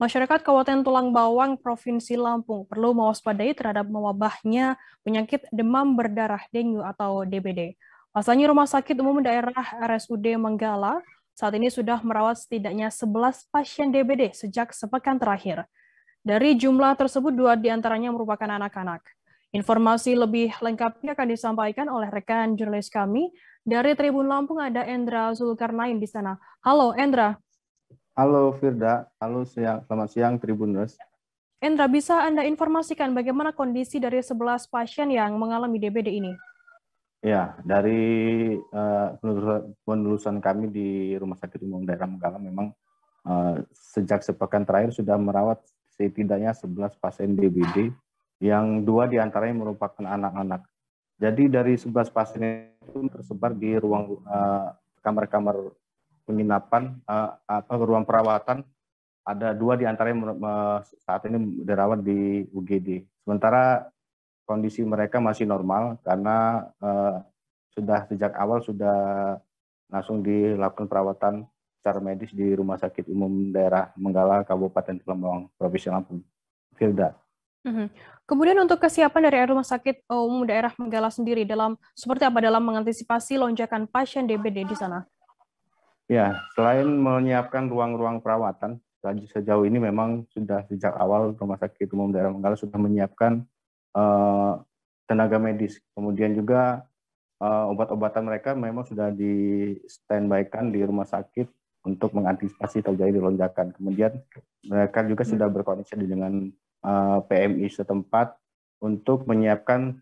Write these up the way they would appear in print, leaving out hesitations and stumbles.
Masyarakat Kabupaten Tulang Bawang, Provinsi Lampung perlu mewaspadai terhadap mewabahnya penyakit demam berdarah dengue atau DBD. Pasalnya Rumah Sakit Umum Daerah RSUD Manggala saat ini sudah merawat setidaknya 11 pasien DBD sejak sepekan terakhir. Dari jumlah tersebut, 2 diantaranya merupakan anak-anak. Informasi lebih lengkapnya akan disampaikan oleh rekan jurnalis kami dari Tribun Lampung, ada Endra Zulkarnain di sana. Halo Endra. Halo Firda, selamat siang Tribuners. Endra, bisa Anda informasikan bagaimana kondisi dari 11 pasien yang mengalami DBD ini? Ya, dari penelusuran kami di Rumah Sakit Umum Daerah Manggala memang sejak sepekan terakhir sudah merawat setidaknya 11 pasien DBD, yang 2 diantaranya merupakan anak-anak. Jadi dari 11 pasien itu tersebar di ruang kamar-kamar penginapan atau ruang perawatan. Ada 2 diantaranya saat ini dirawat di UGD. Sementara kondisi mereka masih normal karena sudah sejak awal sudah langsung dilakukan perawatan secara medis di Rumah Sakit Umum Daerah Manggala, Kabupaten Tulang Bawang, Provinsi Lampung. Firda. Kemudian untuk kesiapan dari Rumah Sakit Umum Daerah Manggala sendiri seperti apa dalam mengantisipasi lonjakan pasien DBD di sana? Ya, selain menyiapkan ruang-ruang perawatan, sejauh ini memang sudah sejak awal Rumah Sakit Umum Daerah Manggala sudah menyiapkan tenaga medis. Kemudian juga obat-obatan mereka memang sudah di standby-kan di rumah sakit untuk mengantisipasi terjadi lonjakan. Kemudian mereka juga sudah berkoordinasi dengan PMI setempat untuk menyiapkan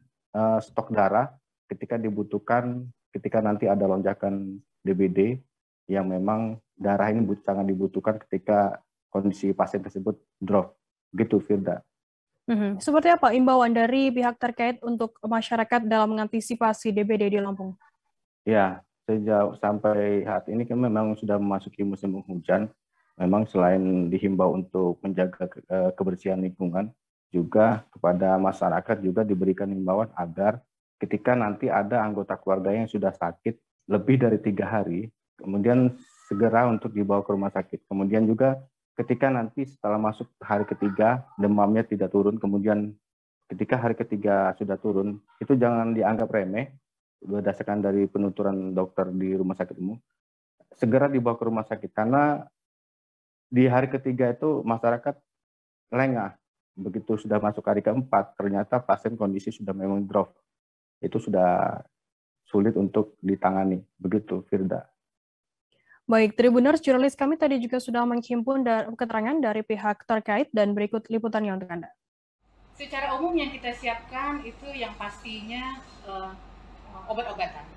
stok darah ketika dibutuhkan, ketika nanti ada lonjakan DBD yang memang darah ini sangat dibutuhkan ketika kondisi pasien tersebut drop. Begitu, Firda. Seperti apa imbauan dari pihak terkait untuk masyarakat dalam mengantisipasi DBD di Lampung? Ya, sampai saat ini kan memang sudah memasuki musim hujan. Memang selain dihimbau untuk menjaga kebersihan lingkungan, juga kepada masyarakat juga diberikan himbauan agar ketika nanti ada anggota keluarga yang sudah sakit lebih dari 3 hari, kemudian segera untuk dibawa ke rumah sakit. Kemudian juga ketika nanti setelah masuk hari ketiga, demamnya tidak turun, kemudian ketika hari ketiga sudah turun, itu jangan dianggap remeh, berdasarkan dari penuturan dokter di rumah sakit umum, segera dibawa ke rumah sakit. Karena di hari ketiga itu masyarakat lengah. Begitu sudah masuk hari keempat, ternyata pasien kondisi sudah memang drop. Itu sudah sulit untuk ditangani. Begitu, Firda. Baik, Tribuners, jurnalis kami tadi juga sudah menghimpun keterangan dari pihak terkait dan berikut liputannya untuk Anda. Secara umum yang kita siapkan itu yang pastinya obat-obatan.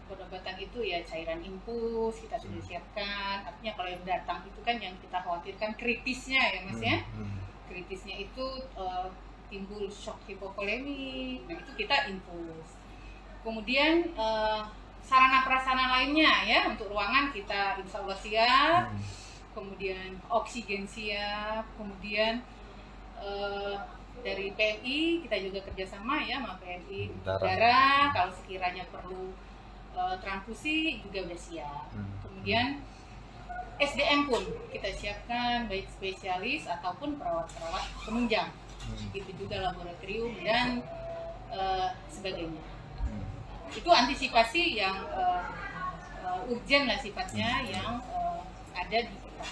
Obat-obatan itu ya cairan infus kita sudah siapkan. Artinya kalau yang datang itu kan yang kita khawatirkan kritisnya ya Mas ya. Kritisnya itu timbul shock hipovolemik. Nah itu kita infus. Kemudian sarana prasarana lainnya ya untuk ruangan kita insya Allah siap. Kemudian oksigen siap. Kemudian dari PMI kita juga kerjasama ya sama PMI darah kalau sekiranya perlu transfusi juga sudah siap. Kemudian SDM pun kita siapkan baik spesialis ataupun perawat-perawat penunjang, begitu juga laboratorium dan sebagainya. Itu antisipasi yang urgent lah sifatnya yang ada di kita.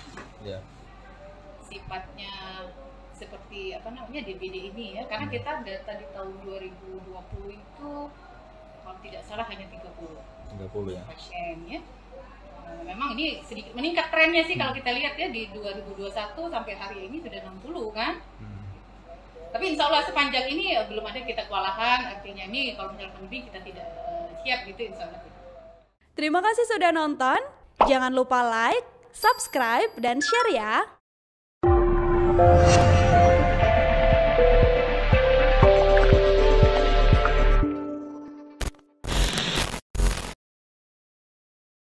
Sifatnya seperti DBD ini ya, karena kita data di tahun 2020 itu kalau tidak salah hanya 30 ya pasien ya. Memang ini sedikit meningkat trennya sih kalau kita lihat ya di 2021 sampai hari ini sudah 60 kan. Tapi insya Allah sepanjang ini belum ada kita kewalahan, artinya ini kalau misalnya pandemi kita tidak siap gitu insya Allah. Terima kasih sudah nonton, jangan lupa like, subscribe, dan share ya.